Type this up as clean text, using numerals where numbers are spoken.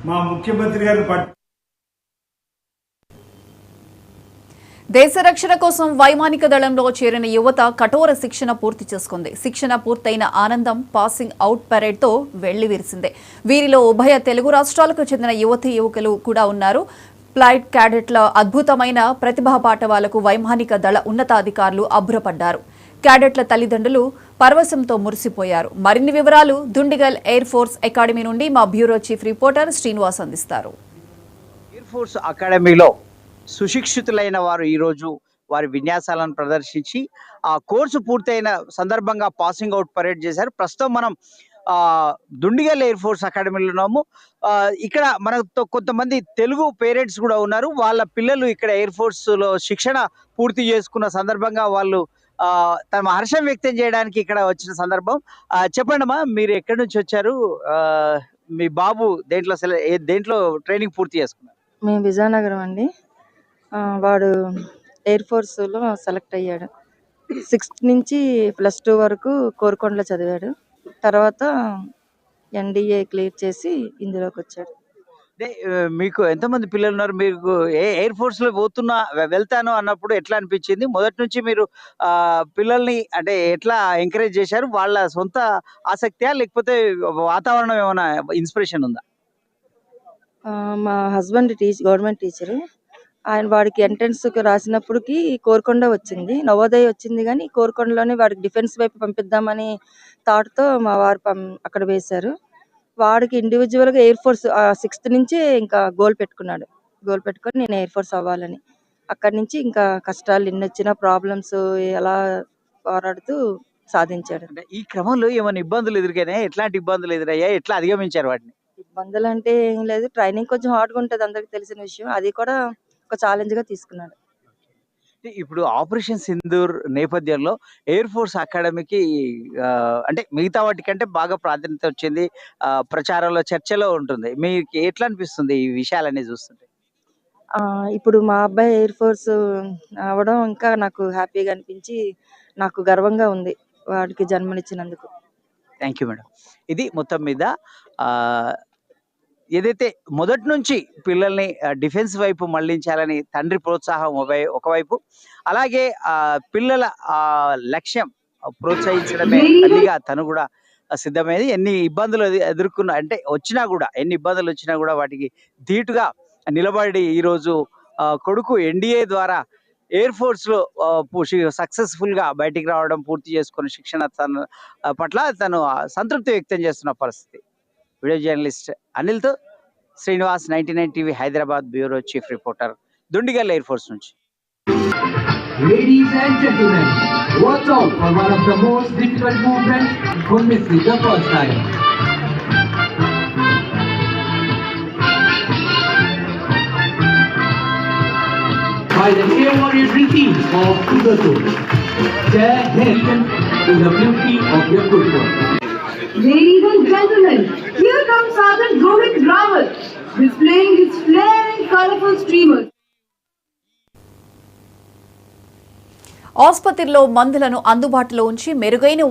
మా ముఖ్యమంత్రి గారు దేశ రక్షణ కోసం వైమానిక దళంలో చేరిన యువత కఠోర శిక్షణ పూర్తి చేసుకుంది. శిక్షణ పూర్తయిన ఆనందం పాసింగ్ అవుట్ పరేడ్తో వెళ్లివిరిసిందే. వీరిలో ఉభయ తెలుగు రాష్ట్రాలకు చెందిన యువతీ యువకులు కూడా ఉన్నారు. ఫ్లైట్ క్యాడెట్ల అద్భుతమైన ప్రతిభా పాఠవాలకు వైమానిక దళ ఉన్నతాధికారులు అబ్బురపడ్డారు. క్యాడెట్ల తల్లిదండ్రులు పరవశంతో మురిసిపోయారు. మరిన్ని వివరాలు దుండిగల్ ఎయిర్ ఫోర్స్ అకాడమీ నుండి మా బ్యూరో చీఫ్ రిపోర్టర్ శ్రీనివాస్ అందిస్తారు. ఎయిర్ ఫోర్స్ అకాడమీలో సుశిక్షితులైన వారు ఈరోజు వారి విన్యాసాలను ప్రదర్శించి ఆ కోర్సు పూర్తయిన సందర్భంగా పాసింగ్ అవుట్ పరేడ్ చేశారు. ప్రస్తుతం మనం దుండిగల్ ఎయిర్ ఫోర్స్ అకాడమీలో ఉన్నాము. ఇక్కడ మనతో కొంతమంది తెలుగు పేరెంట్స్ కూడా ఉన్నారు. వాళ్ళ పిల్లలు ఇక్కడ ఎయిర్ ఫోర్స్ లో శిక్షణ పూర్తి చేసుకున్న సందర్భంగా వాళ్ళు తమ హర్షం వ్యక్తం చేయడానికి ఇక్కడ వచ్చిన సందర్భం. చెప్పండమ్మా, మీరు ఎక్కడి నుంచి వచ్చారు? మీ బాబు దేంట్లో ట్రైనింగ్ పూర్తి చేసుకున్నారు? మేము విజయనగరం అండి. వాడు ఎయిర్ ఫోర్స్లో సెలెక్ట్ అయ్యాడు. 6th నుంచి +2 వరకు కోరుకొండలో చదివాడు. తర్వాత NDA క్లియర్ చేసి ఇందులోకి వచ్చాడు. మీకు ఎంతమంది పిల్లలు ఉన్నారు? మీకు ఎయిర్ ఫోర్స్ లో వెళ్తాను అన్నప్పుడు ఎట్లా అనిపించింది? మొదటి నుంచి మీరు పిల్లల్ని అంటే ఎట్లా ఎంకరేజ్ చేశారు? వాళ్ళ సొంత ఆసక్తియా లేకపోతే వాతావరణం ఏమైనా ఇన్స్పిరేషన్ ఉందా? మా హస్బెండ్ గవర్నమెంట్ టీచరు. వాడికి ఎంట్రన్స్ రాసినప్పటికి కోరుకొండ వచ్చింది, నవోదయ వచ్చింది. కానీ కోరుకొండలోనే వాడికి డిఫెన్స్ వైపు పంపిద్దామని థాట్తో మా వారు అక్కడ వేశారు. వాడికి ఇండివిజువల్గా ఎయిర్ ఫోర్స్ 6th నుంచే ఇంకా గోల్ పెట్టుకొని నేను ఎయిర్ ఫోర్స్ అవ్వాలని. అక్కడి నుంచి ఇంకా కష్టాలు ఎన్ని వచ్చినా ప్రాబ్లమ్స్ ఎలా పోరాడుతూ సాధించాడు. ఈ క్రమంలో ఏమైనా ఇబ్బందులు ఎదురుగానే? ఎట్లాంటి ఇబ్బందులు ఎదురయ్యాయి? ఎట్లా అధిగమించారు వాటిని? ఇబ్బందులు అంటే ఏం లేదు, ట్రైనింగ్ కొంచెం హార్డ్గా ఉంటుంది, అందరికి తెలిసిన విషయం. అది కూడా ఒక ఛాలెంజ్ గా తీసుకున్నాడు. ఇప్పుడు ఆపరేషన్ సింధూర్ నేపథ్యంలో ఎయిర్ ఫోర్స్ అకాడమీకి అంటే మిగతా వాటికంటే బాగా ప్రాధాన్యత వచ్చింది, ప్రచారంలో చర్చలో ఉంటుంది. మీకు ఎట్లా అనిపిస్తుంది ఈ విషయాలన్నీ చూస్తుంటే? ఇప్పుడు మా అబ్బాయి ఎయిర్ ఫోర్స్ అవడం ఇంకా నాకు హ్యాపీగా అనిపించి నాకు గర్వంగా ఉంది వాడికి జన్మనిచ్చినందుకు. Thank you madam. ఇది మొత్తం మీద ఏదైతే మొదటి నుంచి పిల్లల్ని డిఫెన్స్ వైపు మళ్లించాలని తండ్రి ప్రోత్సాహం ఒకవైపు, అలాగే పిల్లల లక్ష్యం ప్రోత్సహించడమే తల్లిగా తను కూడా సిద్ధమైంది. ఎన్ని ఇబ్బందులు ఎదుర్కొన్నా అంటే ఎన్ని ఇబ్బందులు వచ్చినా కూడా వాటికి ధీటుగా నిలబడి ఈరోజు కొడుకు NDA ద్వారా ఎయిర్ ఫోర్స్ లో సక్సెస్ఫుల్ గా బయటికి రావడం, పూర్తి చేసుకున్న శిక్షణ పట్ల తను సంతృప్తి వ్యక్తం చేస్తున్న పరిస్థితి. వీడియో జర్నలిస్ట్ అనిల్తో Srinivas, 99 TV Hyderabad bureau chief reporter, Dundigal air force నుంచి. Ladies and gentlemen, watch out for one of the most difficult movements for missing the first time. By the Air Warrior drill team of Sudato, their head is the beauty of their footwork. Ladies and gentlemen, here comes Sergeant Rohit Rawat, displaying his flaring colorful streamers. ఆసుపత్రిలో మందులను అందుబాటులో ఉంచి మెరుగైన